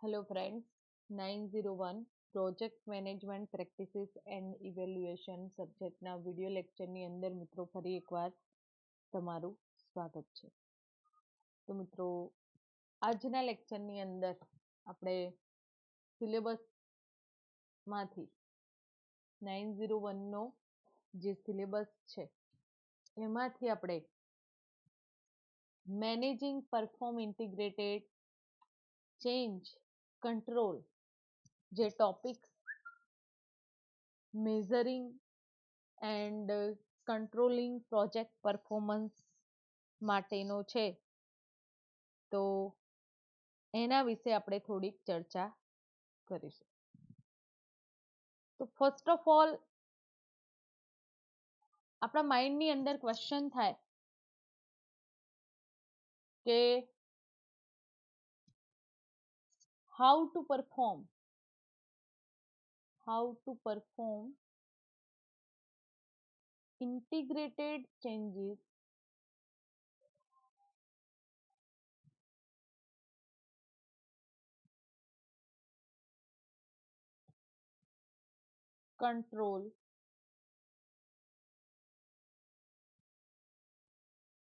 Hello friends, 901 project management practices and evaluation સબ્જેક્ટના video લેક્ચરની અંદર મિત્રો ફરી એકવાર તમારું સ્વાગત છે. તો મિત્રો આજના લેક્ચરની અંદર આપણે સિલેબસમાંથી 901નો જે સિલેબસ છે એમાંથી આપણે managing perform integrated change control જે topic measuring and controlling project performance માટેનો છે તો એના વિશે આપણે થોડીક ચર્ચા કરીશું. તો ફર્સ્ટ ઓફ ઓલ આપણા માઇન્ડની અંદર ક્વેશ્ચન થાય કે how to perform integrated changes control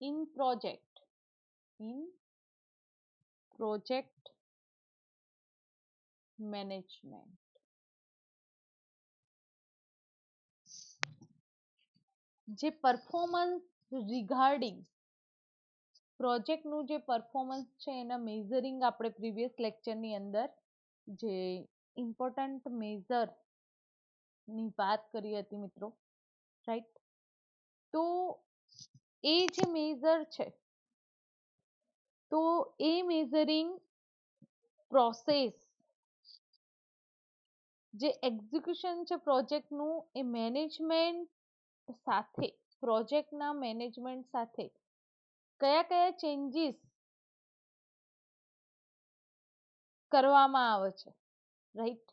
in project management. જે પરફોર્મન્સ રિગાર્ડિંગ પ્રોજેક્ટનું જે પરફોર્મન્સ છે એના મેઝરિંગ આપણે પ્રીવિયસ લેક્ચરની અંદર જે ઇમ્પોર્ટન્ટ મેઝરની વાત કરી હતી મિત્રો, રાઈટ? તો એ જે મેઝર છે તો એ મેઝરિંગ પ્રોસેસ જે એક્ઝિક્યુશન છે પ્રોજેક્ટનું એ મેનેજમેન્ટ સાથે પ્રોજેક્ટના મેનેજમેન્ટ સાથે કયા કયા ચેન્જીસ કરવામાં આવે છે, રાઈટ?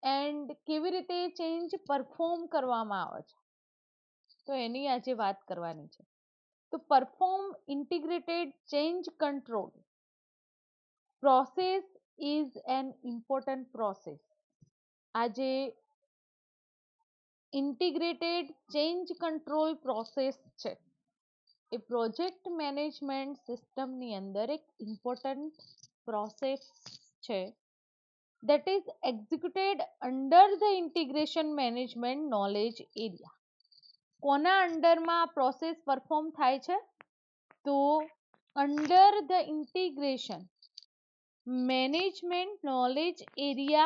એન્ડ કેવી રીતે ચેન્જ પરફોર્મ કરવામાં આવે છે તો એની આજે વાત કરવાની છે. તો perform integrated change control process is an important process. આજે ઇન્ટિગ્રેટેડ ચેન્જ કંટ્રોલ પ્રોસેસ છે એ પ્રોજેક્ટ મેનેજમેન્ટ સિસ્ટમની અંદર એક ઇમ્પોર્ટન્ટ પ્રોસેસ છે that is executed under the integration management knowledge area. કોના અંડરમાં આ પ્રોસેસ પરફોર્મ થાય છે તો under the integration management knowledge area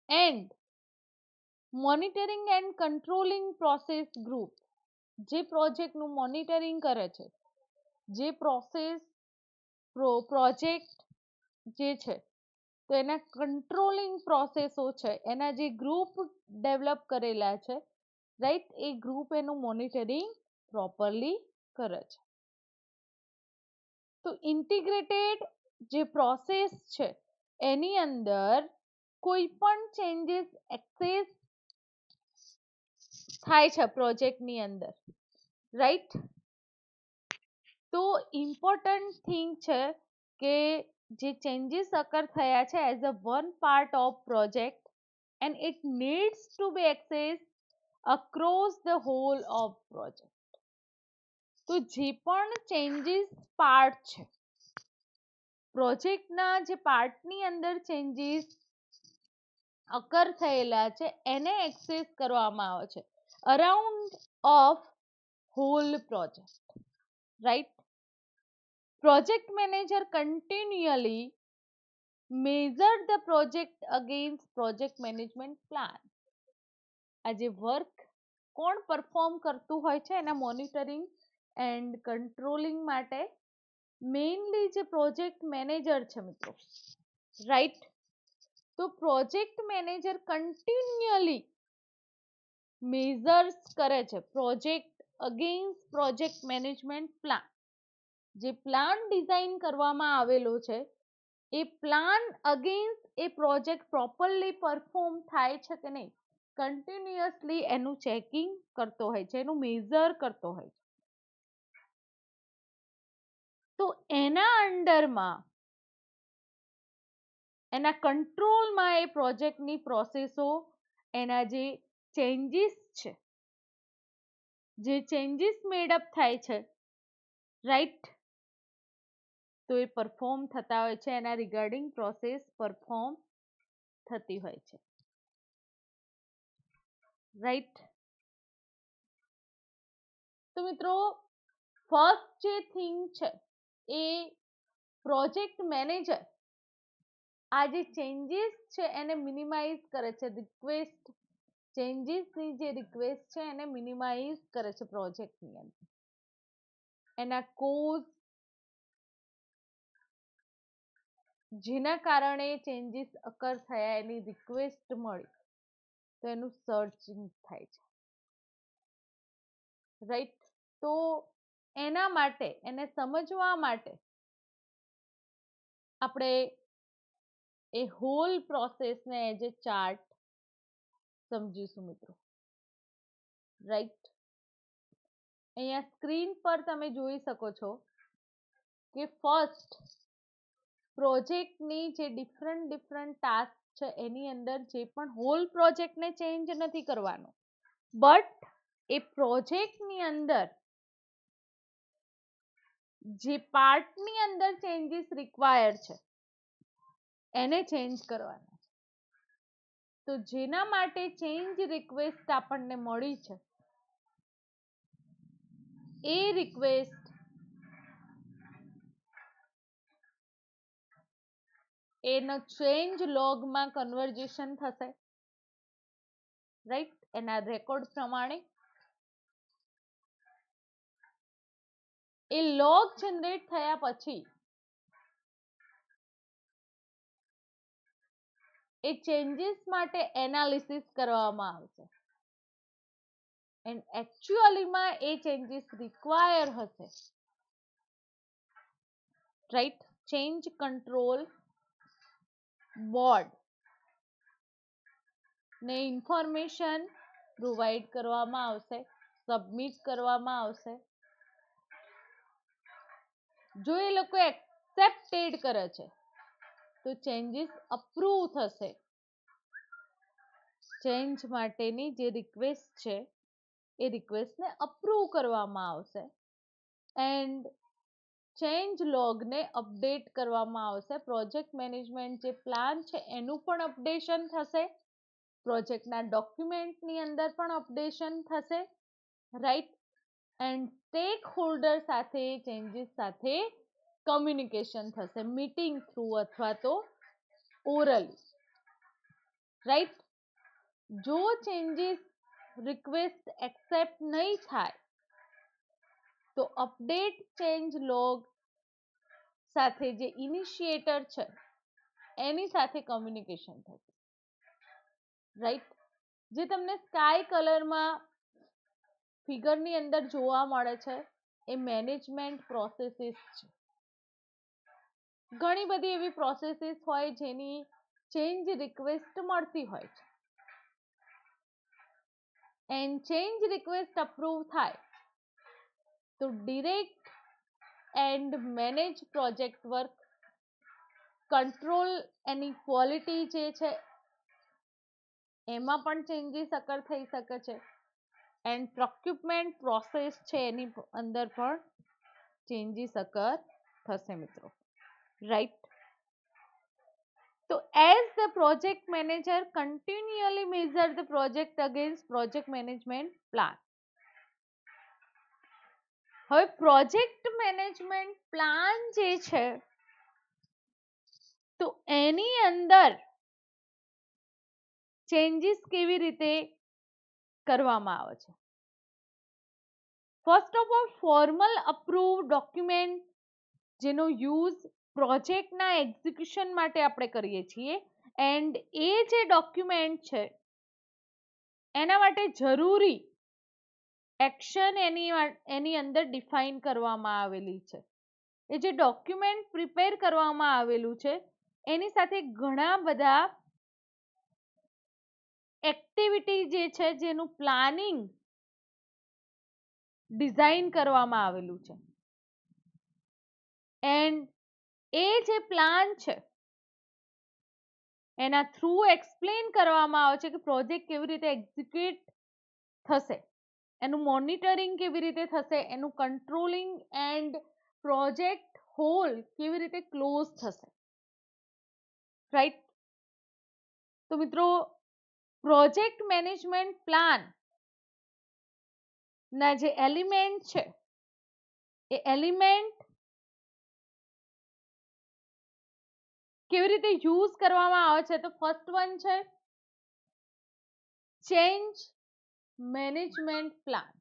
and monitoring and controlling process group. જે પ્રોજેક્ટનું મોનિટરિંગ કરે છે, જે પ્રોજેક્ટ જે છે તો એના કંટ્રોલિંગ પ્રોસેસો છે એના જે ગ્રુપ ડેવલપ કરેલા છે, રાઈટ? એ ગ્રુપ એનું મોનિટરિંગ પ્રોપરલી કરે છે. તો ઇન્ટિગ્રેટેડ જે પ્રોસેસ છે એની અંદર કોઈ પણ ચેન્જીસ એક્સેસ થાય છે પ્રોજેક્ટની અંદર, રાઈટ? તો ઇમ્પોર્ટન્ટ થિંગ છે કે જે ચેન્જીસ અકર થયા છે as a one part of project and it needs to be access across the whole of project. તો જે પણ ચેન્જીસ પાર્ટ છે પ્રોજેક્ટના જે પાર્ટની અંદર ચેન્જીસ અકર થયેલા છે એને એક્સેસ કરવામાં આવે છે around of whole project, right? Project manager continually measure the project against project management plan. આ જે વર્ક કોણ પરફોર્મ કરતું હોય છે એના મોનિટરિંગ એન્ડ કંટ્રોલિંગ માટે મેઇનલી જે પ્રોજેક્ટ મેનેજર છે મિત્રો, રાઈટ? તો પ્રોજેક્ટ મેનેજર કન્ટિન્યુઅલી મેઝર્સ કરે છે project against project management plan. જે પ્લાન ડિઝાઇન કરવામાં આવેલો છે એ પ્લાન અગેન્સ્ટ એ પ્રોજેક્ટ પ્રોપરલી પરફોર્મ થાય છે કે નહીં કન્ટિન્યુઅસલી એનું ચેકિંગ કરતો હોય છે, એનું મેઝર કરતો હોય છે. તો એના અંડરમાં એના કંટ્રોલમાં એ પ્રોજેક્ટની પ્રોસેસો, એના જે ચેન્જીસ છે, જે ચેન્જીસ મેડઅપ થાય છે, રાઈટ, તો એ પરફોર્મ થતા હોય છે, એના રિગાર્ડિંગ પ્રોસેસ પરફોર્મ થતી હોય છે, રાઈટ. તો મિત્રો ફર્સ્ટ જે થિંગ છે એ પ્રોજેક્ટ મેનેજર આ જે ચેન્જીસ છે એને મિનિમાઇઝ કરે છે, રિક્વેસ્ટ ચેન્જીસની જે રિક્વેસ્ટ છે એને મિનિમાઇઝ કરે છે પ્રોજેક્ટની અંદર. એના કોઝ, જેના કારણે ચેન્જીસ અકર થયા, એની રિક્વેસ્ટ મળી, તો એનું સર્ચિંગ થાય છે, રાઈટ. તો એના માટે, એને સમજવા માટે આપણે એ હોલ પ્રોસેસને એઝ એ ચાર્ટ સમજીશું મિત્રો, રાઈટ. અહીંયા સ્ક્રીન પર તમે જોઈ શકો છો કે ફર્સ્ટ પ્રોજેક્ટની જે ડિફરન્ટ ટાસ્ક છે એની અંદર જે પણ હોલ પ્રોજેક્ટને ચેન્જ નથી કરવાનો, બટ એ પ્રોજેક્ટની અંદર જે પાર્ટની અંદર ચેન્જીસ રિક્વાયર્ડ છે એને ચેન્જ કરવાના છે. તો જેના માટે ચેન્જ રિક્વેસ્ટ આપણને મળી છે, એ રિક્વેસ્ટ એનો ચેન્જ લોગમાં કન્વર્ઝેશન થશે, રાઈટ, એના રેકોર્ડ પ્રમાણે. એ લોગ જનરેટ થયા પછી એ ચેન્જીસ માટે એનાલિસિસ કરવામાં આવશે, એન્ડ એકચ્યુઅલીમાં એ ચેન્જીસ રિક્વાયર હશે, રાઈટ. ચેન્જ કંટ્રોલ બોર્ડ ને ઇન્ફોર્મેશન પ્રોવાઈડ કરવામાં આવશે, સબમિટ કરવામાં આવશે. જો એ લોકો એક્સેપ્ટેડ કરે છે તો ચેન્જીસ અપ્રૂવ થશે, ચેન્જ માટેની જે રિક્વેસ્ટ છે એ રિક્વેસ્ટને અપ્રૂવ કરવામાં આવશે, એન્ડ ચેન્જ લોગને અપડેટ કરવામાં આવશે. પ્રોજેક્ટ મેનેજમેન્ટ જે પ્લાન છે એનું પણ અપડેશન થશે, પ્રોજેક્ટના ડોક્યુમેન્ટની અંદર પણ અપડેશન થશે, રાઈટ. એન્ડ સ્ટેક હોલ્ડર સાથે ચેન્જીસ સાથે કમ્યુનિકેશન થશે, મીટિંગ થ્રુ અથવા તો ઓરલી, રાઈટ. જો ચેન્જીસ રિક્વેસ્ટ એક્સેપ્ટ નહીં થાય તો અપડેટ ચેન્જ લોગ સાથે જે ઇનિશિએટર છે એની સાથે કમ્યુનિકેશન થશે, રાઈટ. જે તમને સ્કાય કલરમાં ફિગરની અંદર જોવા મળે છે એ મેનેજમેન્ટ પ્રોસેસીસ છે. ઘણી બધી એવી પ્રોસેસીસ હોય જેની ચેન્જ રિક્વેસ્ટ મળતી હોય છે, એન્ડ ચેન્જ રિક્વેસ્ટ અપ્રૂવ થાય તો direct and manage project work, control any quality જે છે એમાં પણ ચેન્જીસ અકર થઈ શકે છે, એન્ડ પ્રોક્યુપમેન્ટ પ્રોસેસ છે એની અંદર પણ ચેન્જીસ અકર થશે મિત્રો, રાઈટ. તો as the project manager continually measure the project against project management plan. હવે પ્રોજેક્ટ મેનેજમેન્ટ પ્લાન જે છે તો એની અંદર ચેન્જીસ કેવી રીતે કરવામાં આવે છે. First of all formal approve document જેનો યુઝ પ્રોજેક્ટના એક્ઝિક્યુશન માટે આપણે કરીએ છીએ, એન્ડ એ જે ડોક્યુમેન્ટ છે એના માટે જરૂરી એક્શન એની અંદર ડિફાઇન કરવામાં આવેલી છે. એ જે ડોક્યુમેન્ટ પ્રિપેર કરવામાં આવેલું છે એની સાથે ઘણા બધા એક્ટિવિટી જે છે જેનું પ્લાનિંગ ડિઝાઇન કરવામાં આવેલું છે, એન્ડ એ જે પ્લાન છે એના થ્રુ એક્સપ્લેન કરવામાં આવે છે કે પ્રોજેક્ટ કેવી રીતે એક્ઝિક્યુટ થશે, એનું મોનિટરિંગ કેવી રીતે થશે, એનું કંટ્રોલિંગ એન્ડ પ્રોજેક્ટ હોલ કેવી રીતે ક્લોઝ થશે, રાઈટ. તો મિત્રો, પ્રોજેક્ટ મેનેજમેન્ટ પ્લાન ના જે એલિમેન્ટ છે એ એલિમેન્ટ કેવી રીતે યુઝ કરવામાં આવે છે, તો ફર્સ્ટ વન છે change management plan.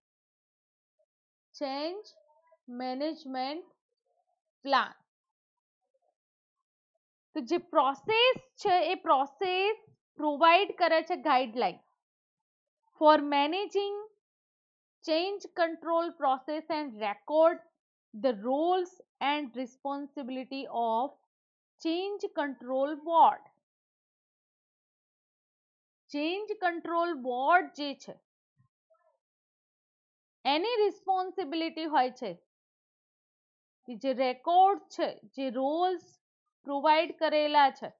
Change management plan. તો જે પ્રોસેસ છે એ પ્રોસેસ પ્રોવાઈડ કરે છે guideline for managing change control process and record the roles and responsibility of change control board. change control board જે છે એની રિસ્પોન્સિબિલિટી હોય છે કે જે રેકોર્ડ છે, જે રોલ્સ પ્રોવાઈડ કરેલા છે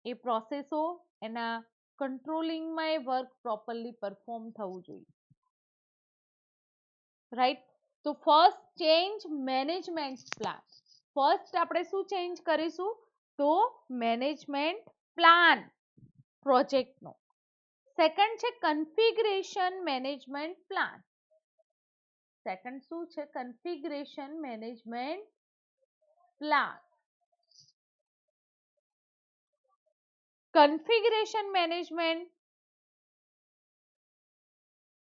એ પ્રોસેસો એના કંટ્રોલિંગમાં એ વર્ક પ્રોપરલી પરફોર્મ થવું જોઈએ, રાઈટ. તો first change management plan. First આપણે શું ચેન્જ કરીશું, તો મેનેજમેન્ટ પ્લાન પ્રોજેક્ટનો. સેકન્ડ છે કન્ફિગરેશન મેનેજમેન્ટ પ્લાન. સેકન્ડ શું છે, configuration management plan. Configuration management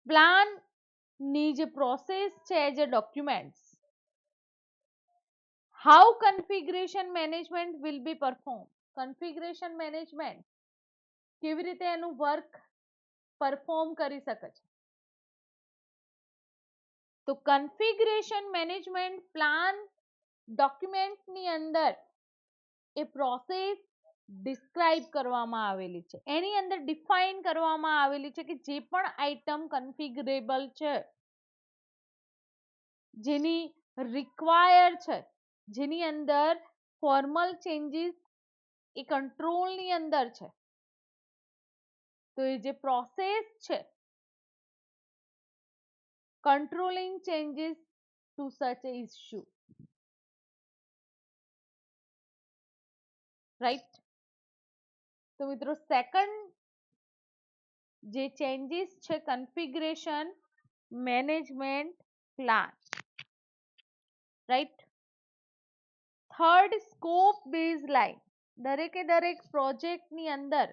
plan ની જે પ્રોસેસ છે as a document, how configuration management will be perform. Configuration management કેવી રીતે એનું વર્ક પરફોર્મ કરી શકે છે, તો કન્ફિગરેશન મેનેજમેન્ટ પ્લાન ડોક્યુમેન્ટની અંદર એ પ્રોસેસ ડિસ્ક્રાઇબ કરવામાં આવેલી છે, એની અંદર ડિફાઇન કરવામાં આવેલી છે કે જે પણ આઇટમ કન્ફિગરેબલ છે, જેની રિક્વાયર છે, જેની અંદર ફોર્મલ ચેન્જીસ એ કંટ્રોલની અંદર છે, તો એ જે પ્રોસેસ છે controlling changes to such a issue, right. તો મિત્રો સેકન્ડ જે ચેન્જીસ છે configuration management plan, right. Third scope baseline. દરેકે દરેક પ્રોજેક્ટની અંદર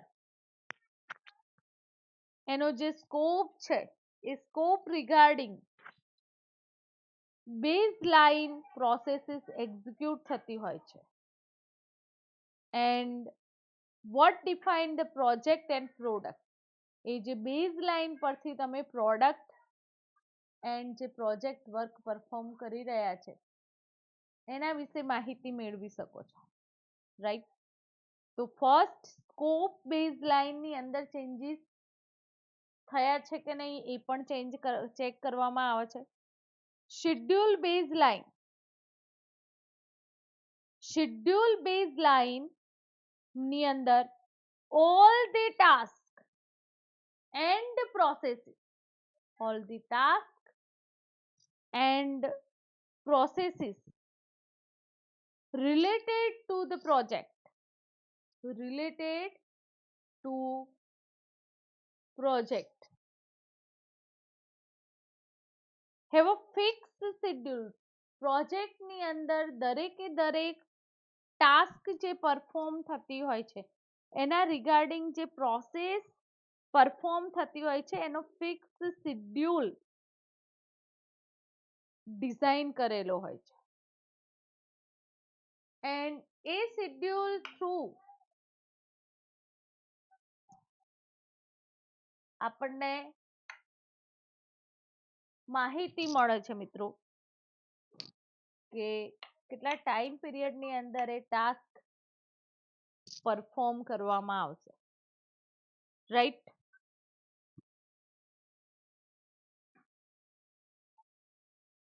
એનો જે સ્કોપ છે એ scope regarding baseline processes execute થતી હોય છે, and what define the project and product. એ જે બેઝ લાઈન પરથી તમે પ્રોડક્ટ એન્ડ જે પ્રોજેક્ટ વર્ક પરફોર્મ કરી રહ્યા છે એના વિશે માહિતી મેળવી શકો છો, રાઈટ. તો ફર્સ્ટ સ્કોપ બેઝ લાઈનની અંદર ચેન્જીસ થયા છે કે નહીં એ પણ ચેક કરવામાં આવે છે. Schedule base line. Schedule base line ની અંદર all the task and processes, all the task and processes related to the project, related to project have a fixed schedule. પ્રોજેક્ટની અંદર દરેકે દરેક ટાસ્ક જે પરફોર્મ થતી હોય છે એના રિગાર્ડિંગ જે પ્રોસેસ પરફોર્મ થતી હોય છે એનો ફિક્સ શેડ્યુલ ડિઝાઇન કરેલો હોય છે, એન્ડ એ શેડ્યુલ થ્રુ આપણને માહિતી મળે છે મિત્રો કે કેટલા ટાઈમ પીરિયડની અંદર એ ટાસ્ક પરફોર્મ કરવામાં આવશે, રાઈટ.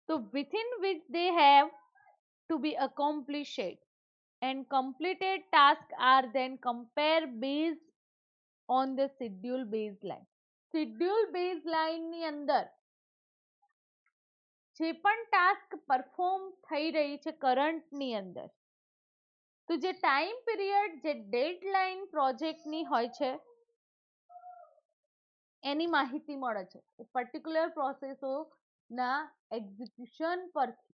તો within which they have to be accomplished. and completed tasks are then compared based on the schedule baseline. Schedule baseline ની અંદર જે પણ ટાસ્ક પરફોર્મ થઈ રહી છે કરંટ ની અંદર, તો જે ટાઈમ પીરિયડ, જે ડેડલાઇન પ્રોજેક્ટની હોય છે એની માહિતી મળે છે એ પર્ટિક્યુલર પ્રોસેસો ના એક્ઝિક્યુશન પરથી,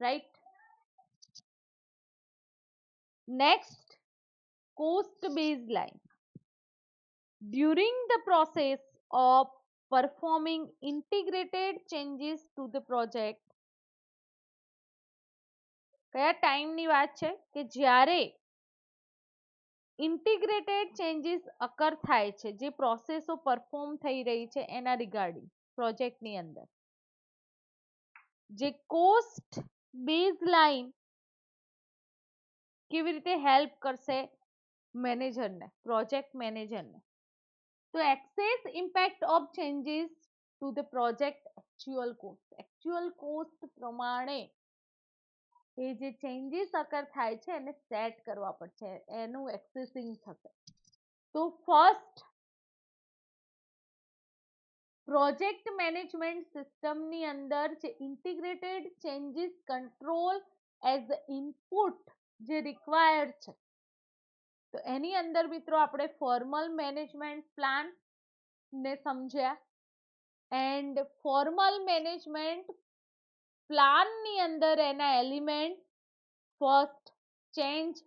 right. Next, cost baseline. During the process of performing integrated changes to the project, કયા ટાઈમની વાત છે કે જ્યારે ઇન્ટિગ્રેટેડ ચેન્જીસ અકર થાય છે, જે પ્રોસેસો પરફોર્મ થઈ રહી છે એના રિગાર્ડિંગ પ્રોજેક્ટની અંદર, જે કોસ્ટ બેઝલાઇન કેવી રીતે હેલ્પ કરશે મેનેજરને, પ્રોજેક્ટ મેનેજરને, તો access impact of changes to the project actual cost પ્રમાણે એ જે ચેન્જીસ અકર થાય છે એને સેટ કરવા પડશે, એનું એક્સેસિંગ થશે. તો ફર્સ્ટ, પ્રોજેક્ટ મેનેજમેન્ટ સિસ્ટમની અંદર જે integrated changes control as input જે રિક્વાયર્ડ છે, તો એની અંદર મિત્રો આપણે ફોર્મલ મેનેજમેન્ટ પ્લાન ને સમજ્યા, એન્ડ ફોર્મલ મેનેજમેન્ટ પ્લાનની અંદર એના element, first change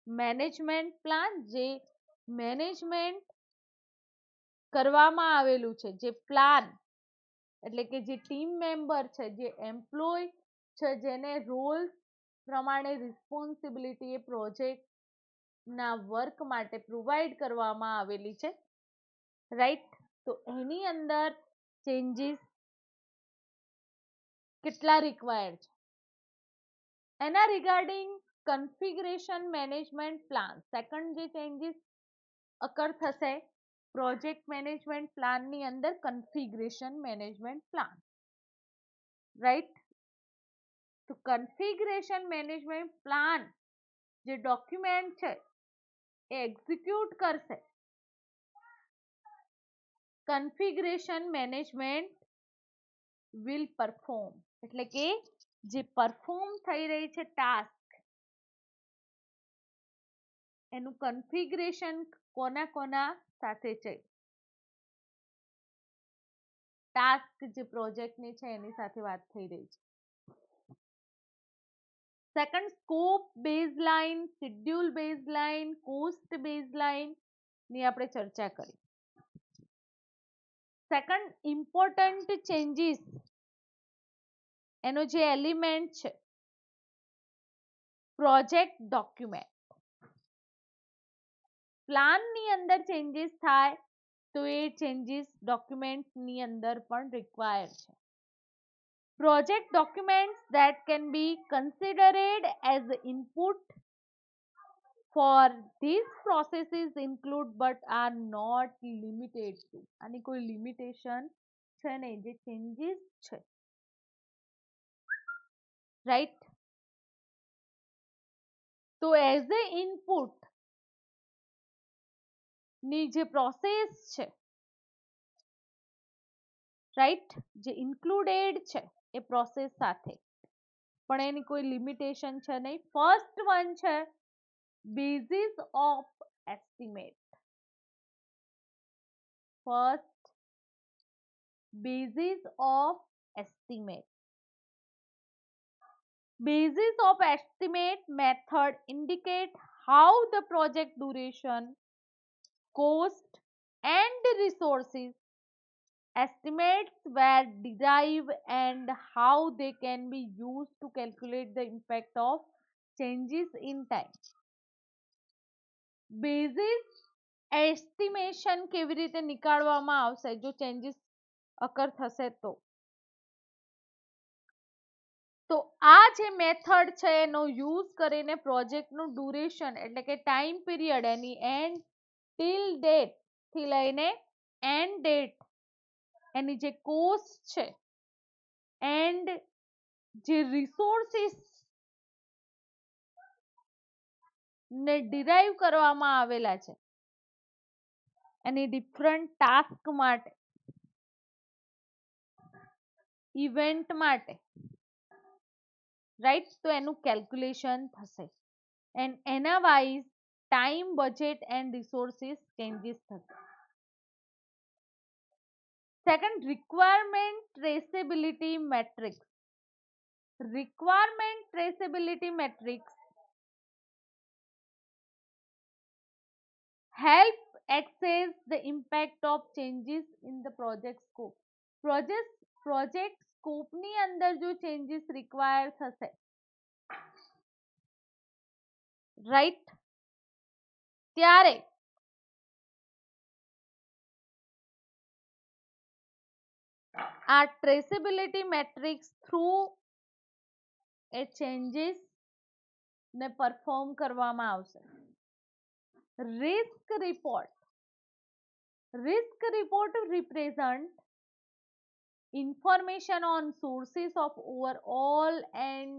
management plan, જે મેનેજમેન્ટ કરવામાં આવેલું છે, જે પ્લાન એટલે કે જે ટીમ મેમ્બર છે, જે એમ્પ્લોય છે, જેને રોલ પ્રમાણે રિસ્પોન્સિબિલિટી એ પ્રોજેક્ટ ના વર્ક માટે પ્રોવાઈડ કરવામાં આવેલી છે, રાઈટ. તો એની અંદર ચેન્જીસ કેટલા રિક્વાયર્ડ છે એના regarding configuration management plan, second જે ચેન્જીસ અકર થશે પ્રોજેક્ટ મેનેજમેન્ટ પ્લાનની અંદર, કન્ફિગરેશન મેનેજમેન્ટ પ્લાન, રાઈટ. તો કન્ફિગરેશન મેનેજમેન્ટ પ્લાન જે ડોક્યુમેન્ટ છે એ એક્ઝિક્યુટ કરશે કન્ફિગરેશન મેનેજમેન્ટ વિલ પરફોર્મ, એટલે કે જે પરફોર્મ થઈ રહી છે ટાસ્ક એનું કન્ફિગરેશન કોના કોના સાથે છે, ટાસ્ક જે પ્રોજેક્ટની છે એની સાથે વાત થઈ રહી છે. Second, scope baseline, schedule baseline, cost baseline ની આપણે ચર્ચા કરી. સેકન્ડ, ઇમ્પોર્ટન્ટ ચેન્જીસ, એનો જે એલિમેન્ટ છે પ્રોજેક્ટ ડોક્યુમેન્ટ, પ્લાનની અંદર ચેન્જીસ થાય તો એ ચેન્જીસ ડોક્યુમેન્ટની અંદર પણ રિક્વાયર છે. Project documents that can be considered as input for these processes include but are not limited to, આની કોઈ લિમિટેશન છે નહીં, જે ચેન્જીસ છે, રાઈટ. તો એઝ એ ઇનપુટ ની જે પ્રોસેસ છે, રાઈટ, જે ઇન્ક્લુડેડ છે એ પ્રોસેસ સાથે, પણ એની કોઈ લિમિટેશન છે નહીં. ફર્સ્ટ વન છે basis of estimate. First, basis of estimate. Basis of estimate method indicate how the project duration, cost and resources estimates were derived and how they can be used to calculate the impact of changes in time. Basis estimation કેવી રીતે નીકાળવામાં આવશે જો changes અકર થશે તો આ જે method છે એનો યુઝ કરીને પ્રોજેક્ટનું ડ્યુરેશન એટલે કે time period, any and till date થી લઈને એન્ડ ડેટ, એની જે કોસ્ટ છે એન્ડ જે રિસોર્સિસ ને ડિરાઈવ કરવામાં આવેલા છે એની ડિફરન્ટ ટાસ્ક માટે, ઇવેન્ટ માટે, રાઈટ. તો એનું કેલ્ક્યુલેશન થશે એન્ડ એના wise time, budget and resources changes થશે. Second, requirement traceability matrix. requirement traceability matrix help assess the impact of changes in the project scope. Project scope ની અંદર જો ચેન્જીસ રિક્વાયર થશે, રાઈટ, ત્યારે આ ટ્રેસેબિલિટી મેટ્રિક્સ થ્રુ એ changes ને perform કરવામાં આવશે. Risk report. Risk report represent information on sources of overall and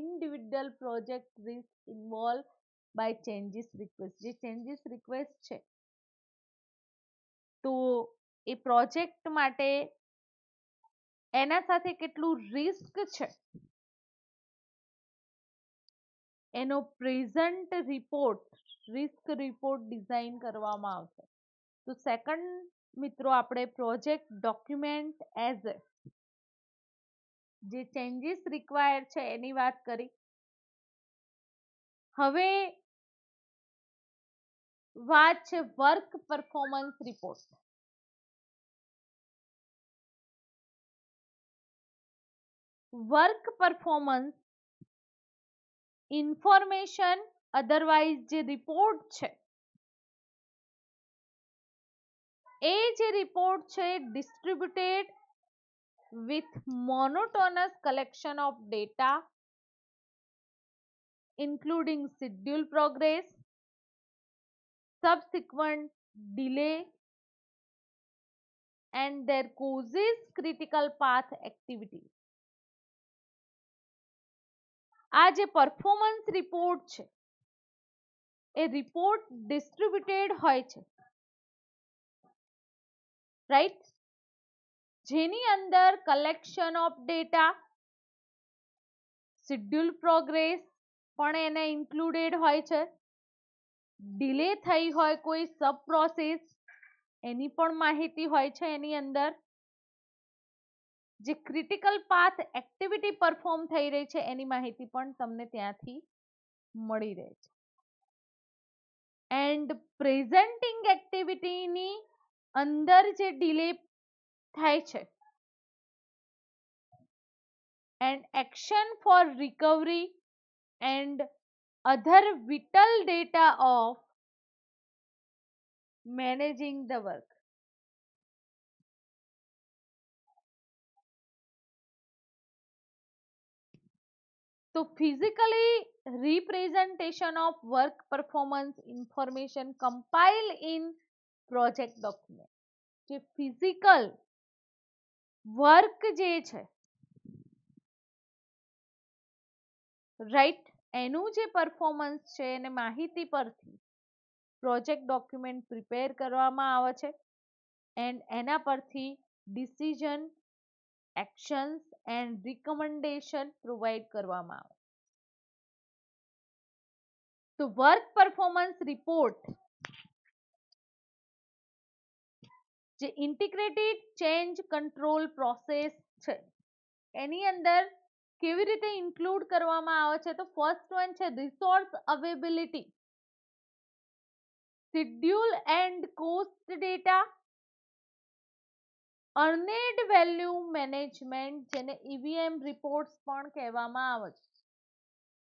individual project risk involved by changes request. જે changes request છે તો એ પ્રોજેક્ટ માટે એના સાથે કેટલું રિસ્ક છે એનો present report, risk report design કરવામાં આવશે. તો સેકન્ડ મિત્રો આપણે પ્રોજેક્ટ ડોક્યુમેન્ટ એઝ જે ચેન્જીસ રિક્વાયર છે એની વાત કરી. હવે વાત છે work performance report. Work performance information otherwise જે રિપોર્ટ છે એ જે રિપોર્ટ છે distributed with monotonous collection of data including schedule progress, subsequent delay and their causes, critical path activities. આ જે પરફોર્મન્સ રિપોર્ટ છે એ રિપોર્ટ ડિસ્ટ્રીબ્યુટેડ હોય છે, રાઈટ, જેની અંદર collection of data, schedule progress પણ એને ઇન્ક્લુડેડ હોય છે, ડિલે થઈ હોય કોઈ સબ પ્રોસેસ એની પણ માહિતી હોય છે એની અંદર, જે ક્રિટિકલ પાથ એક્ટિવિટી પરફોર્મ થઈ રહી છે એની માહિતી પણ તમને ત્યાંથી મળી રહે છે. એન્ડ પ્રેઝન્ટિંગ એક્ટિવિટીની અંદર જે ડિલે થાય છે and action for recovery and other vital data of managing the work. So physically representation of work performance information compiled in project document. જે physical work જે છે, રાઈટ, એનું જે પરફોર્મન્સ છે એને માહિતી પરથી પ્રોજેક્ટ ડોક્યુમેન્ટ પ્રિપેર કરવામાં આવે છે એન્ડ એના પરથી decision, actions and recommendation provide કરવામાં આવે. તો વર્ક પરફોર્મન્સ રિપોર્ટ જે ઇન્ટિગ્રેટેડ ચેન્જ કંટ્રોલ પ્રોસેસ છે એની અંદર કેવી રીતે ઇન્ક્લુડ કરવામાં આવે છે, તો ફર્સ્ટ વન છે resource availability, schedule and cost data, earned value management જેને ઈવીએમ રિપોર્ટ્સ પણ કહેવામાં આવે છે,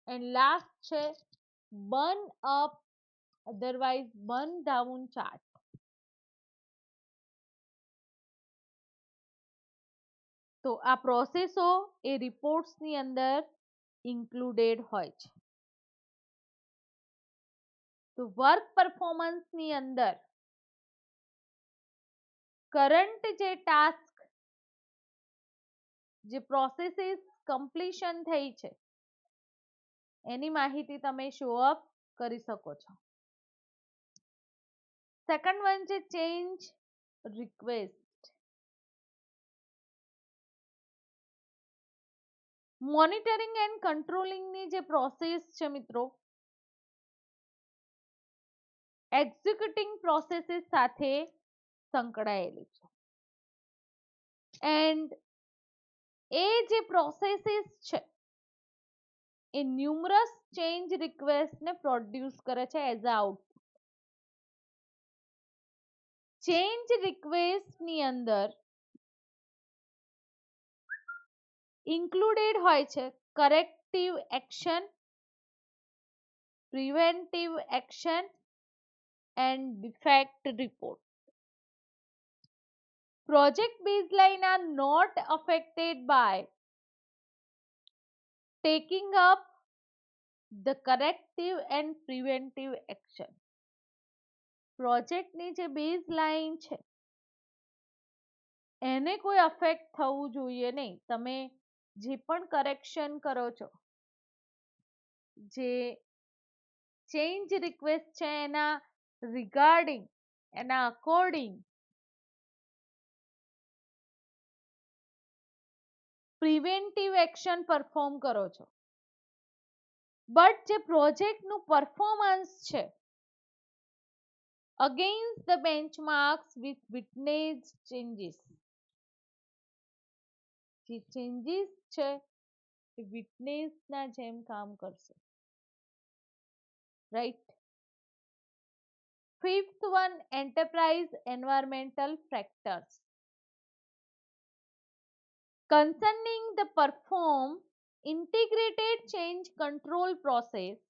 એન્ડ લાસ્ટ છે burn up otherwise burn down chart. તો આ પ્રોસેસો એ રિપોર્ટ્સની અંદર ઇન્ક્લુડેડ હોય છે. તો વર્ક પરફોર્મન્સની અંદર કરંટ જે ટાસ્ક, જે પ્રોસેસીસ કમ્પ્લીશન થઈ છે એની માહિતી તમે શો અપ કરી શકો છો. સેકન્ડ વન છે ચેન્જ રિક્વેસ્ટ. મોનિટરિંગ એન્ડ કંટ્રોલિંગની જે પ્રોસેસ છે મિત્રો, એક્ઝિક્યુટિંગ પ્રોસેસીસ સાથે સંકળાયેલી છે. એન્ડ એ જે પ્રોસેસીસ છે એ ન્યુમરસ ચેન્જ રિક્વેસ્ટને પ્રોડ્યુસ કરે છે એઝ અ આઉટપુટ. ચેન્જ રિક્વેસ્ટની અંદર ઇન્ક્લુડેડ હોય છે corrective action, preventive action and defect report. Project baseline are not affected by taking up the corrective and preventive action. પ્રોજેક્ટની જે બેઝલાઇન છે એને કોઈ અફેક્ટ થવું જોઈએ નહીં. તમે જે પણ કરેક્શન કરો છો, જે ચેન્જ રિક્વેસ્ટ છે એના રિગાર્ડિંગ, એના અકોર્ડિંગ પ્રિવેન્ટિવ એક્શન પરફોર્મ કરો છો. બટ જે પ્રોજેક્ટનું પરફોર્મન્સ છે against the benchmarks with witnessed changes, જે ચેન્જીસ છે એ વિટનેસના જેમ કામ કરશે. Right. Fifth one enterprise environmental factors. Concerning the perform integrated change control process,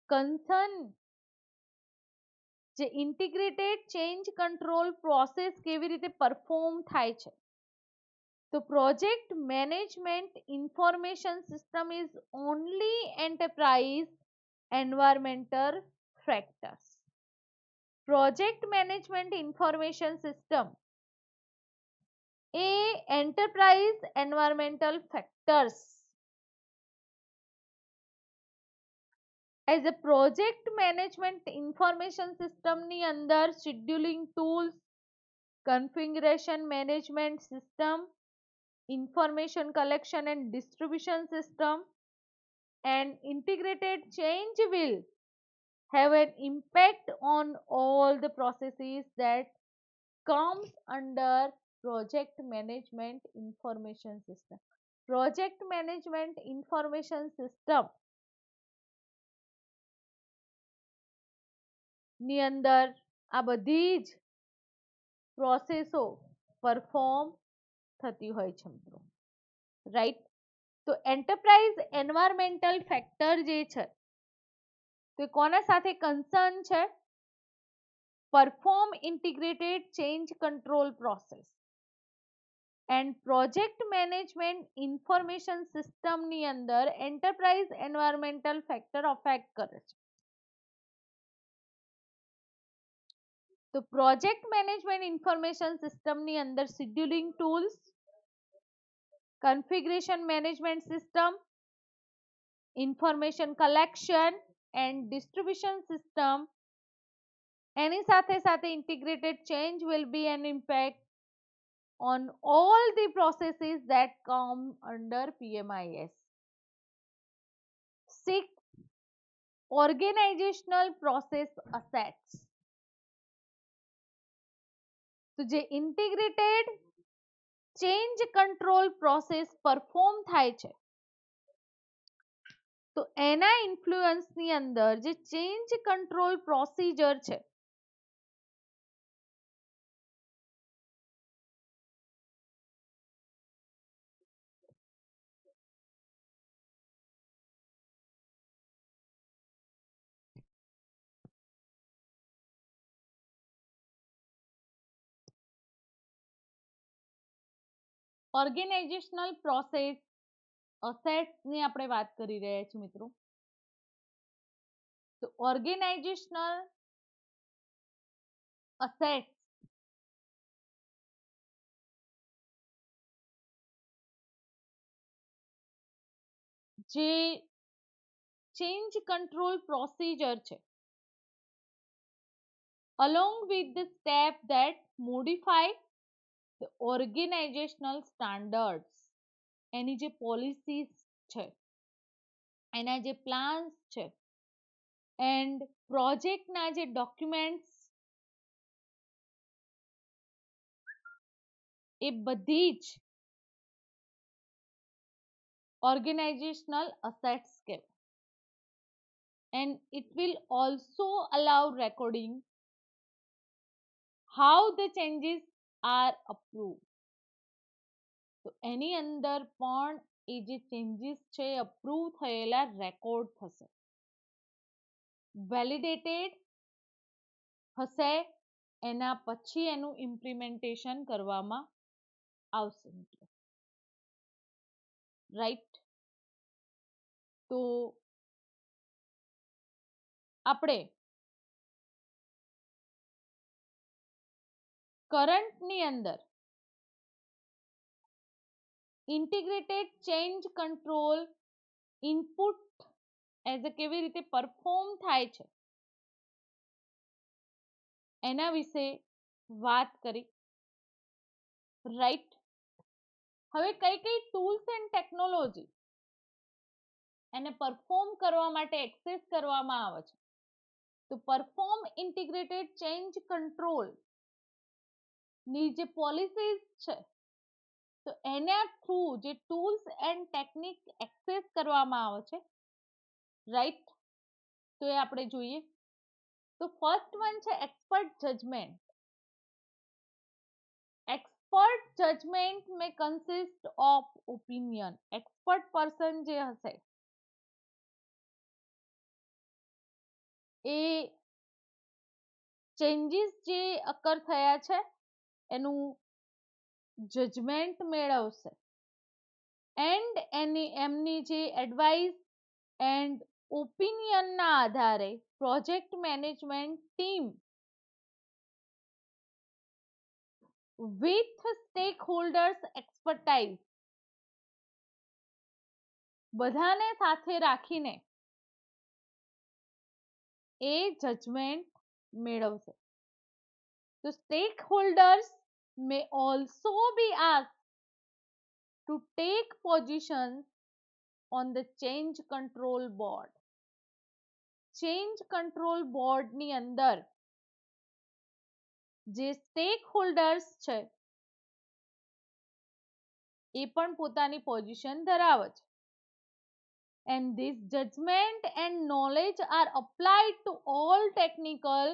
concern જે ઇન્ટિગ્રેટેડ ચેન્જ કંટ્રોલ પ્રોસેસ કેવી રીતે પરફોર્મ થાય છે, તો project management information system is only enterprise environmental factors. Project management information system A enterprise environmental factors as a project management information સિસ્ટમની અંદર scheduling tools, configuration management system, information collection and distribution system, and integrated change will have an impact on all the processes that comes under project management information system. Project management information system ની અંદર આ બધી જ પ્રોસેસો perform થતી હોય છે મિત્રો. Right. તો એન્ટરપ્રાઇઝ એન્વાયરમેન્ટલ ફેક્ટર જે છે તે કોના સાથે કન્સર્ન છે? Perform integrated change control process and project management information સિસ્ટમની અંદર એન્ટરપ્રાઇઝ એન્વાયરમેન્ટલ ફેક્ટર અફેક્ટ કરે છે. તો પ્રોજેક્ટ મેનેજમેન્ટ ઇન્ફોર્મેશન સિસ્ટમની અંદર scheduling tools, configuration management system, information collection and distribution system, એની સાથે સાથે integrated change will be an impact on all the processes that come under PMIS. 6. Organizational process assets. તો જે integrated change control process perform થાય છે તો એના ઇન્ફ્લુઅન્સની અંદર જે ચેન્જ કંટ્રોલ પ્રોસિજર છે ઓર્ગેનાઇઝેશનલ પ્રોસેસ અસેટ્સની આપણે વાત કરી રહ્યા છીએ મિત્રો. તો ઓર્ગેનાઇઝેશનલ અસેટ્સ જે ચેન્જ કંટ્રોલ પ્રોસિજર છે, along with the step that modify the organizational standards, એની જે પોલિસીસ છે, એના જે પ્લાન્સ છે, એન્ડ પ્રોજેક્ટના જે ડોક્યુમેન્ટ્સ, એ બધી જ organizational assets કહેવાય. And it will also allow recording how the changes are approved. તો એની અંદર પણ એ જે ચેન્જીસ છે અપ્રૂવ થયેલા રેકોર્ડ થશે, વેલિડેટેડ હશે, એના પછી એનું ઇમ્પ્લિમેન્ટેશન કરવામાં આવશે. રાઈટ. તો આપણે કરંટની અંદર integrated change control input as a કેવી રીતે પરફોર્મ થાય છે એના વિશે વાત કરી. રાઈટ. હવે કઈ કઈ ટૂલ્સ એન્ડ ટેકનોલોજી એને પરફોર્મ કરવા માટે એક્સેસ કરવામાં આવે છે? તો પરફોર્મ ઇન્ટિગ્રેટેડ ચેન્જ કંટ્રોલ ની જે પોલિસીસ છે, તો એના થ્રુ જે ટૂલ્સ એન્ડ ટેકનિક એક્સેસ કરવામાં આવે છે, રાઈટ, તો એ આપણે જોઈએ. તો ફર્સ્ટ વન છે expert judgment. Expert judgment may consist of opinion. Expert person જે હશે એ ચેન્જીસ જે અકર થયા છે એનું જજમેન્ટ મેળવશે, એન્ડ એમની જે એડવાઇસ એન્ડ ઓપિનિયનના આધારે project management team with stakeholders expertise બધાને સાથે રાખીને એ જજમેન્ટ મેળવશે. તો stakeholders may also be asked to take positions on the change control board. change control board ની અંદર જે stakeholders છે એ પણ પોતાની પોઝિશન ધરાવે છે. And this judgment and knowledge are applied to all technical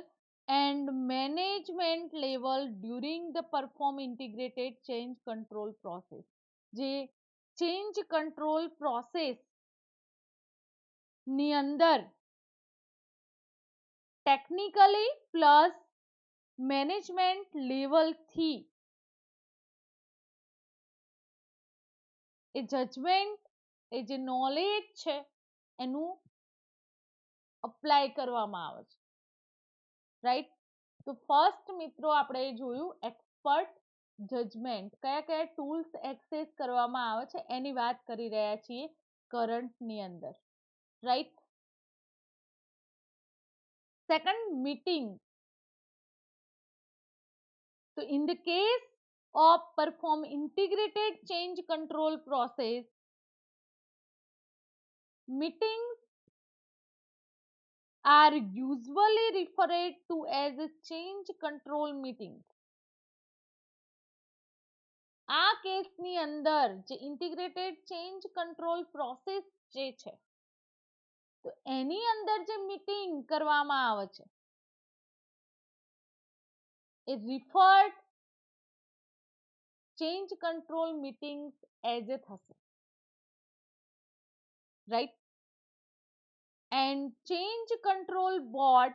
and management level during the perform integrated change control process. જે change control process ની અંદર ટેકનિકલી પ્લસ મેનેજમેન્ટ લેવલથી એ જજમેન્ટ, એ જે નોલેજ છે એનું અપ્લાય કરવામાં આવે છે. રાઈટ. તો ફર્સ્ટ મિત્રો આપણે જોયું એક્સપર્ટ જજમેન્ટ. કયા કયા ટૂલ્સ એક્સેસ કરવામાં આવે છે એની વાત કરી રહ્યા છીએ કરંટની અંદર. Right. Second, meeting. So in the case of perform integrated change control process, meetings are usually referred to as a change control meeting. આ કેસની અંદર જે ઇન્ટિગ્રેટેડ ચેન્જ કંટ્રોલ પ્રોસેસ જે છે તો એની અંદર જે મીટિંગ કરવામાં આવે છે એ referred change control meetings as a થશે. Right. And change control board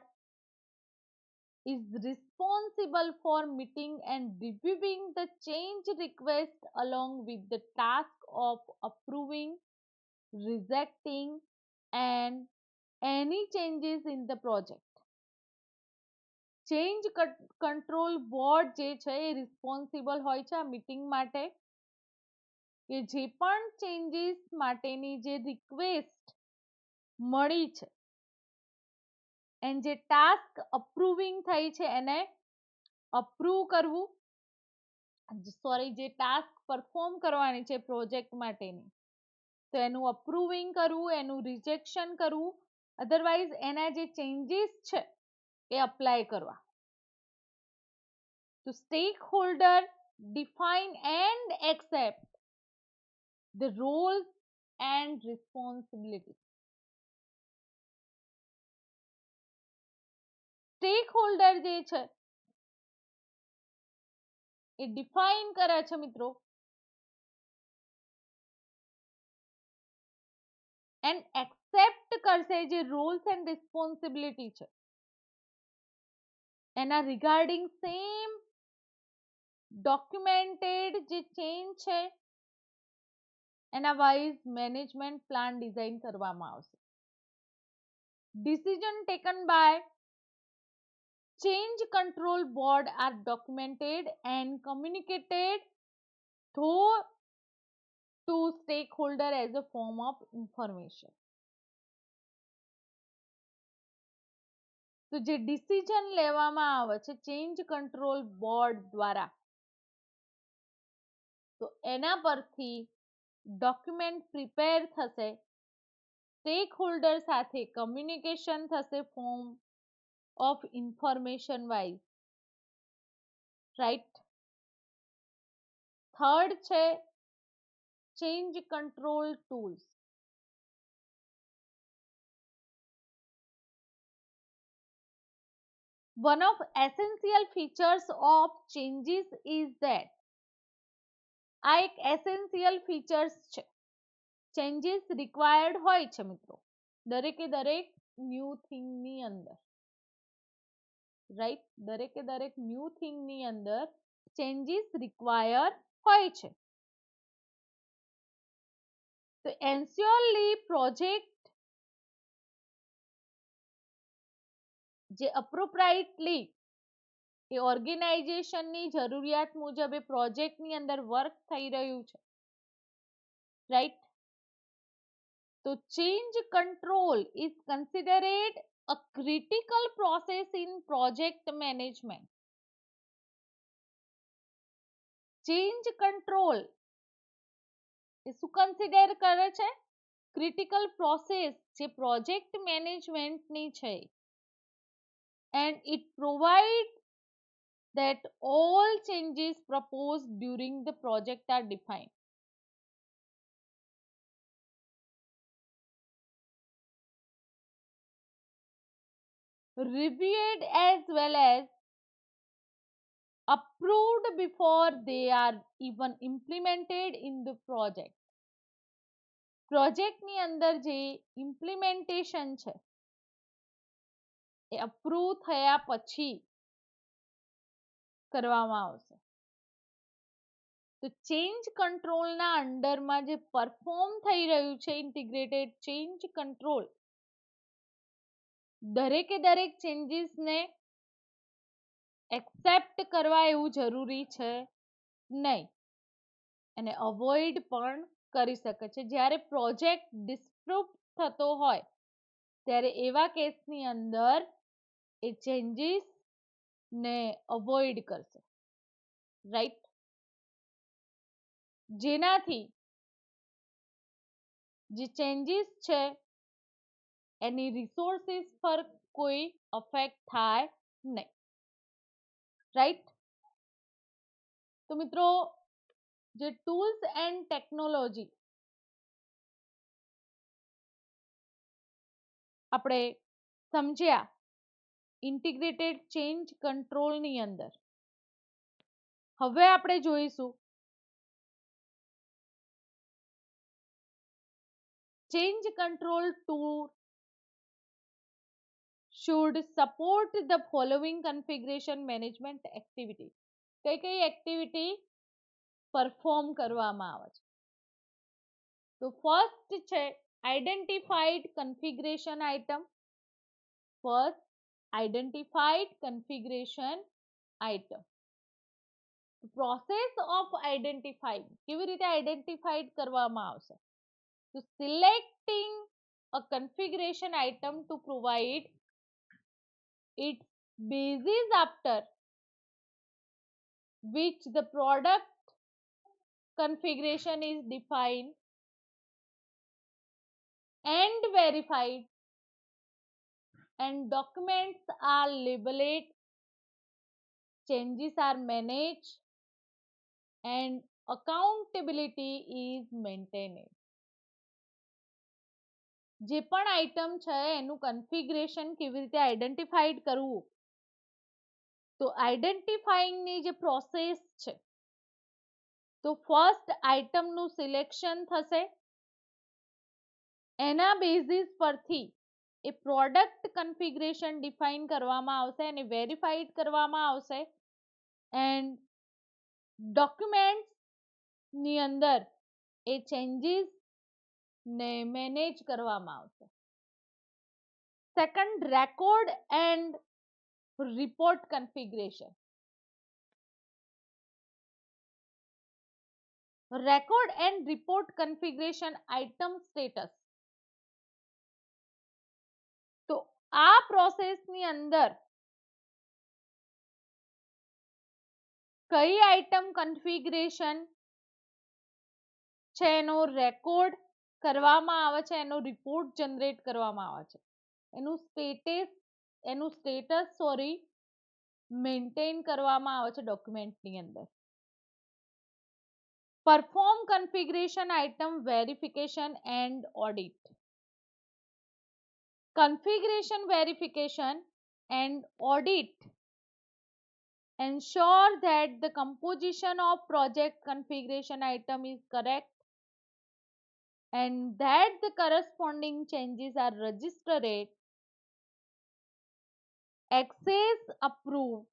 is responsible for meeting and reviewing the change request along with the task of approving, rejecting and any changes in the project. Change control board જે છે એ responsible હોય છે આ meeting માટે, કે જે પણ changes માટેની જે રિક્વેસ્ટ મળી છે એન્ડ જે ટાસ્ક અપ્રૂવિંગ થઈ છે એને અપ્રૂવ કરવું, સોરી, જે ટાસ્ક પરફોર્મ કરવાની છે પ્રોજેક્ટ માટેની, તો એનું અપ્રૂવિંગ કરવું, એનું રિજેક્શન કરવું, અધરવાઇઝ એના જે ચેન્જીસ છે એ અપ્લાય કરવા. તો stack holder define and accept the roles and responsibilities. Stack holder જે છે એ ડિફાઇન કરે છે મિત્રો એન્ડ એક્સેપ્ટ કરશે જે રોલ્સ એન્ડ રિસ્પોન્સિબિલિટી છે એના રિગાર્ડિંગ સેમ ડોક્યુમેન્ટેડ જે ચેન્જ છે એના વાઇઝ મેનેજમેન્ટ પ્લાન ડિઝાઇન કરવામાં આવશે. Decision taken by change control board are documented and communicated through to stakeholder as a form of information. તો જે ડિસિઝન લેવામાં આવે છે ચેન્જ કંટ્રોલ બોર્ડ દ્વારા, તો એના પરથી ડોક્યુમેન્ટ પ્રિપેર થશે, સ્ટેક હોલ્ડર સાથે કમ્યુનિકેશન થશે form of information wise, right. Third છે change control tools. One of essential features of changes is that આ એક એસેન્શિયલ ફીચર્સ છે, ચેન્જીસ રિક્વાયર્ડ હોય છે મિત્રો દરેકે દરેક ન્યૂ થિંગ ની અંદર, રાઈટ. દરેકે દરેક ન્યૂ થિંગ ની અંદર ચેન્જીસ રિક્વાયર હોય છે. તો એન્શ્યોરલી પ્રોજેક્ટ જે અપ્રોપ્રાઇટલી એ ઓર્ગેનાઇઝેશનની જરૂરિયાત મુજબ એ પ્રોજેક્ટની અંદર વર્ક થઈ રહ્યું છે, રાઈટ. તો change control is considered a critical process in project management. Change control એ શું કન્સિડર કરે છે? ક્રિટિકલ પ્રોસેસ જે પ્રોજેક્ટ મેનેજમેન્ટની છે and it provides that all changes proposed during the project are defined. Reviewed as well as approved before they are even implemented in the project. પ્રોજેક્ટની અંદર જે ઇમ્પ્લિમેન્ટેશન છે એ અપ્રૂવ થયા પછી કરવામાં આવશે. તો ચેન્જ કંટ્રોલના અંડરમાં જે પરફોર્મ થઈ રહ્યું છે ઇન્ટિગ્રેટેડ ચેન્જ કંટ્રોલ, દરેકે દરેક ચેન્જીસને એક્સેપ્ટ કરવા એવું જરૂરી છે નહીં, અને અવોઇડ પણ કરી શકે છે. જ્યારે પ્રોજેક્ટ ડિસ્પ્રૂવ થતો હોય ત્યારે એવા કેસની અંદર એ ચેન્જીસ ને અવોઇડ કરશે, રાઈટ. જેનાથી જે ચેન્જીસ છે એની રિસોર્સિસ પર કોઈ અફેક્ટ થાય નહીં, રાઈટ. તો મિત્રો જે ટૂલ્સ એન્ડ ટેકનોલોજી આપણે સમજ્યા ઇન્ટિગ્રેટેડ ચેન્જ કંટ્રોલની અંદર, હવે આપણે જોઈશું change control tool should support the following configuration management activity. કઈ કઈ એક્ટિવિટી પરફોર્મ કરવામાં આવે છે? તો ફર્સ્ટ છે identified configuration item. First identified configuration item. Process of identified કેવી રીતે આઈડેન્ટિફાઈડ કરવામાં આવશે? તો selecting a configuration item to provide its basis after which the product configuration is defined and verified and documents are labeled, changes are managed and accountability is maintained. જે પણ item છે એનું configuration કેવી રીતે identified કરવું, તો identifying ની જે પ્રોસેસ છે, તો ફર્સ્ટ આઈટમનું સિલેક્શન થશે, એના બેઝિસ પરથી એ પ્રોડક્ટ કન્ફિગરેશન ડિફાઇન કરવામાં આવશે અને વેરીફાઈડ કરવામાં આવશે એન્ડ ડોક્યુમેન્ટ ની અંદર એ ચેન્જીસ ને મેનેજ કરવામાં આવશે. Second, record and report configuration. Record and report configuration item status. તો આ પ્રોસેસની અંદર કઈ આઇટમ કન્ફિગરેશન છે એનો રેકોર્ડ કરવામાં આવે છે, એનો રિપોર્ટ જનરેટ કરવામાં આવે છે, એનું સ્ટેટસ મેન્ટેન કરવામાં આવે છે ડોક્યુમેન્ટની અંદર. Perform configuration item verification and audit. configuration verification and audit ensure that the composition of project configuration item is correct and that the corresponding changes are registered, access approved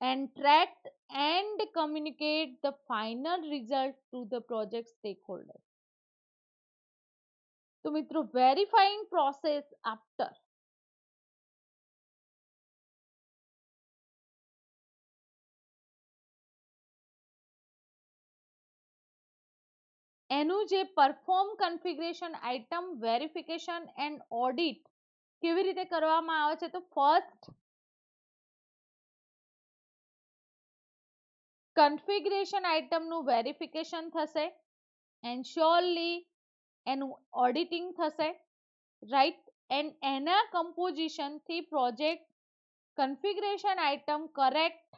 and tracked and communicate the final result to the project stakeholders. તો મિત્રો વેરીફાઈંગ process after એનું જે perform configuration item verification and audit કેવી રીતે કરવામાં આવે છે, તો ફર્સ્ટ કન્ફિગરેશન આઇટમનું વેરિફિકેશન થશે એન્ડ શ્યોરલી એનું ઓડિટિંગ થશે, રાઈટ, એન્ડ એના કમ્પોઝિશન થી પ્રોજેક્ટ કન્ફિગરેશન આઇટમ કરેક્ટલી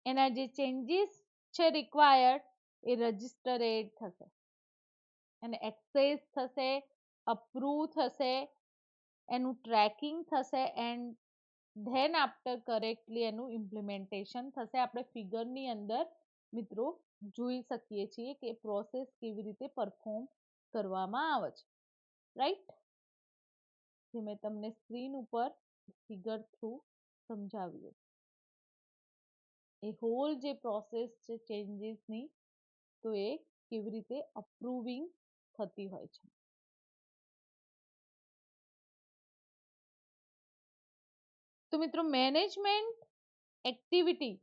એના જે ચેન્જીસ છે રિક્વાયર્ડ એ રજિસ્ટરેડ થશે અને એક્સેસ થશે, અપ્રૂવ થશે, એનું ટ્રેકિંગ થશે એન્ડ ધેન આફ્ટર કરેક્ટલી એનું ઇમ્પ્લિમેન્ટેશન થશે. આપણે ફિગરની અંદર મિત્રો જોઈ શકીએ છીએ કે પ્રોસેસ કેવી રીતે પરફોર્મ કરવામાં આવે છે, રાઈટ, જે મેં તમને સ્ક્રીન ઉપર ફિગર થ્રુ સમજાવ્યું. એ હોલ જે પ્રોસેસ છે ચેન્જીસની, તો એ કેવી રીતે અપ્રૂવિંગ થતી હોય છે. તો મિત્રો મેનેજમેન્ટ એક્ટિવિટી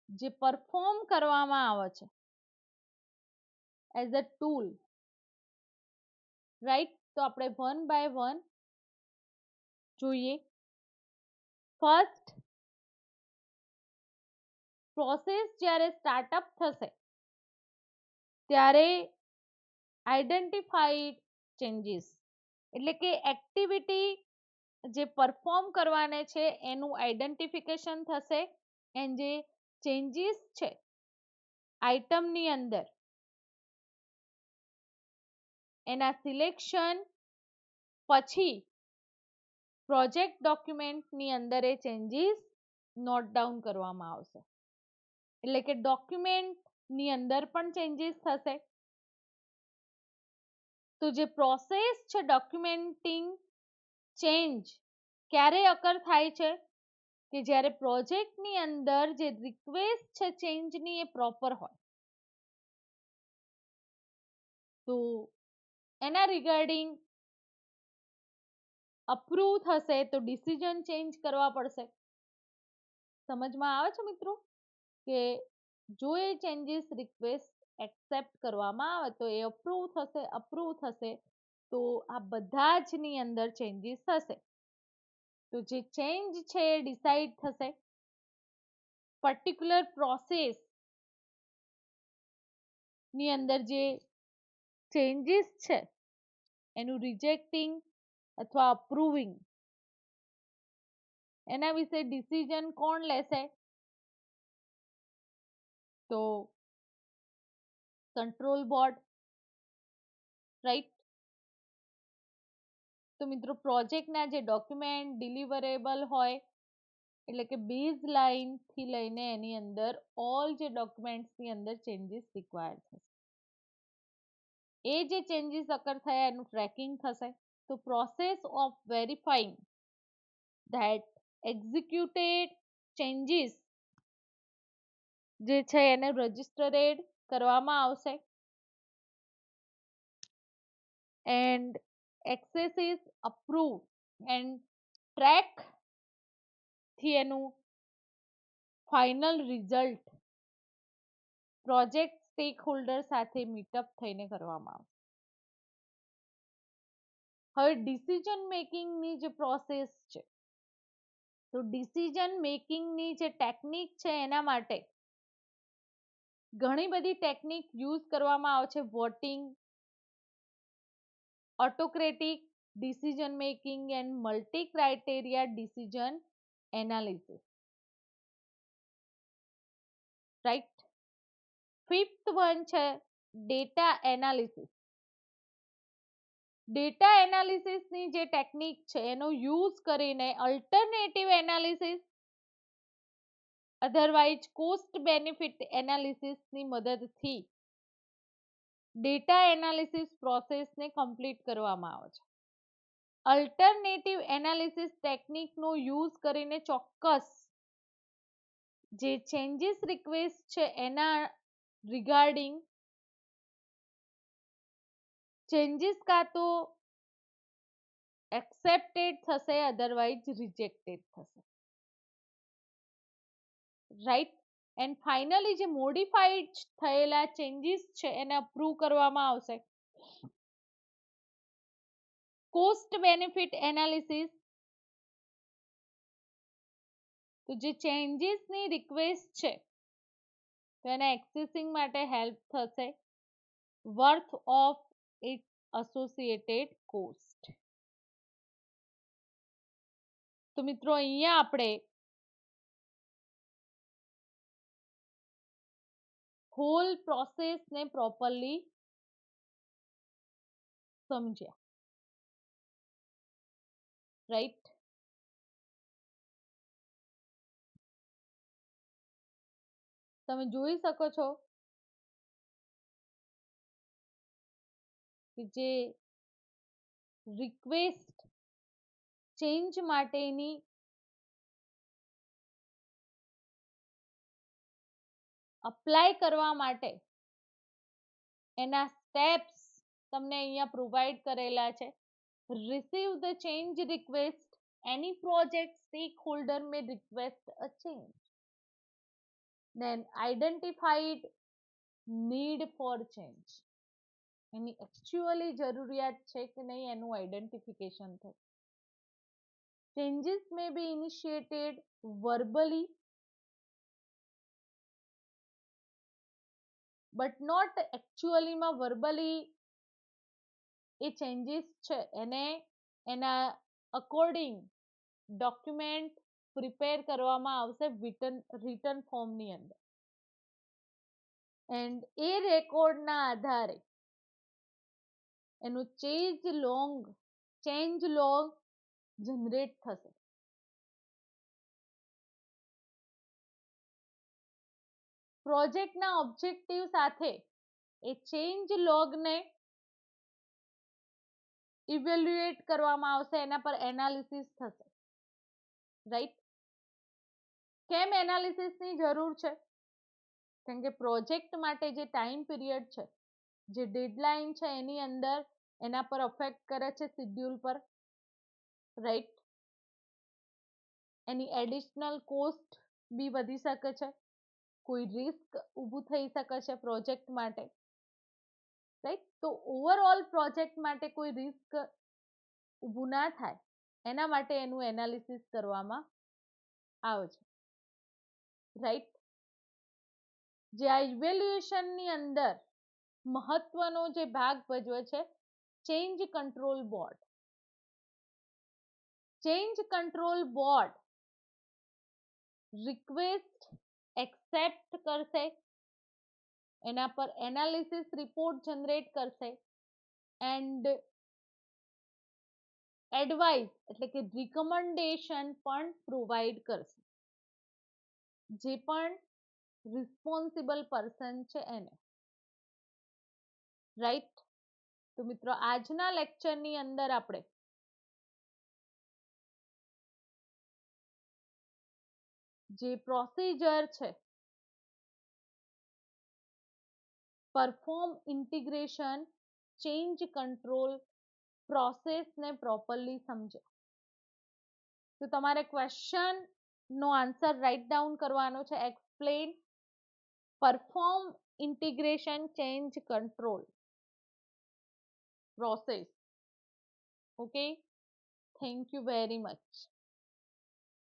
જે પરફોર્મ કરવામાં આવે છે એઝ અ ટૂલ, રાઈટ, તો આપણે વન બાય વન જોઈએ. ફર્સ્ટ, પ્રોસેસ જ્યારે સ્ટાર્ટઅપ થશે ત્યારે આઈડેન્ટિફાઈડ ચેન્જીસ એટલે કે એક્ટિવિટી જે પરફોર્મ કરવાને છે એનું આઈડેન્ટિફિકેશન થશે એન્ડ જે ચેન્જીસ છે આઇટમની અંદર એના સિલેક્શન પછી પ્રોજેક્ટ ડોક્યુમેન્ટની અંદર એ ચેન્જીસ નોટ ડાઉન કરવામાં આવશે. એટલે કે ડોક્યુમેન્ટની અંદર પણ ચેન્જીસ થશે. તો જે પ્રોસેસ છે ડોક્યુમેન્ટિંગ ચેન્જ ક્યારે અકર થાય છે કે જ્યારે પ્રોજેક્ટની અંદર જે રિક્વેસ્ટ છે ચેન્જની એ પ્રોપર હોય, તો એના રિગાર્ડિંગ અપ્રૂવ થશે તો ડિસિઝન ચેન્જ કરવા પડશે. સમજમાં આવે છે મિત્રો કે જો એ ચેન્જીસ રિક્વેસ્ટ એક્સેપ્ટ કરવામાં આવે તો એ અપ્રૂવ થશે તો આ બધા જ ની અંદર ચેન્જીસ થશે. તો જે ચેન્જ છે એ ડિસાઈડ થશે પર્ટિક્યુલર પ્રોસેસ ની અંદર જે ચેન્જીસ છે એનું રિજેક્ટિંગ અથવા અપ્રૂવિંગ એના વિશે ડિસિઝન કોણ લેશે? તો કંટ્રોલ બોર્ડ, રાઈટ? તો મિત્રો પ્રોજેક્ટના જે ડોક્યુમેન્ટ ડિલિવરેબલ હોય એટલે કે બેઝ લાઇન થી લઈને એની અંદર ઓલ જે ડોક્યુમેન્ટ્સ ની અંદર ચેન્જીસ રિક્વાયર્ડ થશે. એ જે ચેન્જીસ અકર થયા એનું ટ્રેકિંગ થશે. તો process of verifying that executed changes જે છે એને રજિસ્ટરેડ કરવામાં આવશે and access is approve and track થી એનું final result project stakeholder સાથે મીટઅપ થઈને કરવામાં આવશે. હવે ડિસિઝન મેકિંગ ની જે પ્રોસેસ છે તો ડિસિઝન મેકિંગ ની જે ટેકનિક છે એના માટે ઘણી બધી ટેકનિક યુઝ કરવામાં આવે છે. Voting, autocratic decision making and multi criteria decision analysis, right? Fifth one છે ડેટા એનાલિસિસ. ડેટા એનાલિસિસ ની જે ટેકનિક છે એનો યુઝ કરીને alternative analysis otherwise cost benefit analysis ની મદદથી ડેટા એનાલિસિસ પ્રોસેસને કમ્પ્લીટ કરવામાં આવે છે. અલ્ટરનેટિવ એનાલિસિસ ટેકનિકનો યુઝ કરીને ચોક્કસ જે ચેન્જીસ રિક્વેસ્ટ છે એના રિગાર્ડિંગ ચેન્જીસ કાં તો એક્સેપ્ટેડ થશે અધરવાઇઝ રિજેક્ટેડ થશે, રાઈટ? એન્ડ ફાઇનલી જે મોડિફાઈડ થયેલા ચેન્જીસ છે એને અપ્રૂવ કરવામાં આવશે. કોસ્ટ બેનિફિટ એનાલિસિસ તો જે ચેન્જીસ ની રિક્વેસ્ટ છે તો એના એક્સેસિંગ માટે હેલ્પ થશે. Worth of it associated cost. તો મિત્રો અહીંયા આપણે હોલ પ્રોસેસને પ્રોપરલી સમજ્યા, રાઈટ? તમે જોઈ શકો છો કે જે રિક્વેસ્ટ ચેન્જ માટેની અપ્લાય કરવા માટે એના સ્ટેપ્સ તમને અહીંયા પ્રોવાઈડ કરેલા છે. receive the change request, any project stakeholder may request a change, then identified need for change, any actually જરૂરિયાત છે કે નહીં એનું આઈડેન્ટિફિકેશન થાય. changes may be initiated verbally but not actually માં verbally એ ચેન્જીસ છે એને એના અકોર્ડિંગ ડોક્યુમેન્ટ પ્રિપેર કરવામાં આવશે રિટન ફોર્મની અંદર એન્ડ એ રેકોર્ડના આધારે એનું ચેન્જ લોગ જનરેટ થશે. પ્રોજેક્ટના ઓબ્જેક્ટિવ સાથે એ ચેન્જ લોગને ઇવેલ્યુએટ કરવામાં આવશે, એના પર એનાલિસિસ થશે, રાઈટ? કેમ એનાલિસિસની જરૂર છે? કેમ કે પ્રોજેક્ટ માટે જે ટાઈમ પીરિયડ છે, જે ડેડલાઇન છે એની અંદર એના પર અફેક્ટ કરે છે શેડ્યુલ પર, રાઈટ? એની એડિશનલ કોસ્ટ બી વધી શકે છે. કોઈ રિસ્ક ઊભું થઈ શકે છે પ્રોજેક્ટ માટે, રાઈટ? તો ઓવરઓલ પ્રોજેક્ટ માટે કોઈ રિસ્ક ઊભું ના થાય એના માટે એનું એનાલિસિસ કરવામાં આવે છે, રાઈટ? જે આ ઇવેલ્યુએશનની અંદર મહત્વનો જે ભાગ ભજવે છે change control board. Change control board request accept કરશે, એના પર એનાલિસિસ રિપોર્ટ જનરેટ કરશે એન્ડ એડવાઇસ એટલે કે રિકમેન્ડેશન પણ પ્રોવાઈડ કરશે, જે પણ રિસ્પોન્સિબલ પર્સન છે એને, રાઈટ? તો મિત્રો આજના લેક્ચરની અંદર આપણે જે પ્રોસીજર છે પરફોર્મ ઇન્ટિગ્રેશન ચેન્જ કંટ્રોલ પ્રોસેસને પ્રોપરલી સમજ્યા. તો તમારે ક્વેશ્ચન નો આન્સર રાઇટ ડાઉન કરવાનો છે. Explain perform integration change control process. Okay, thank you very much.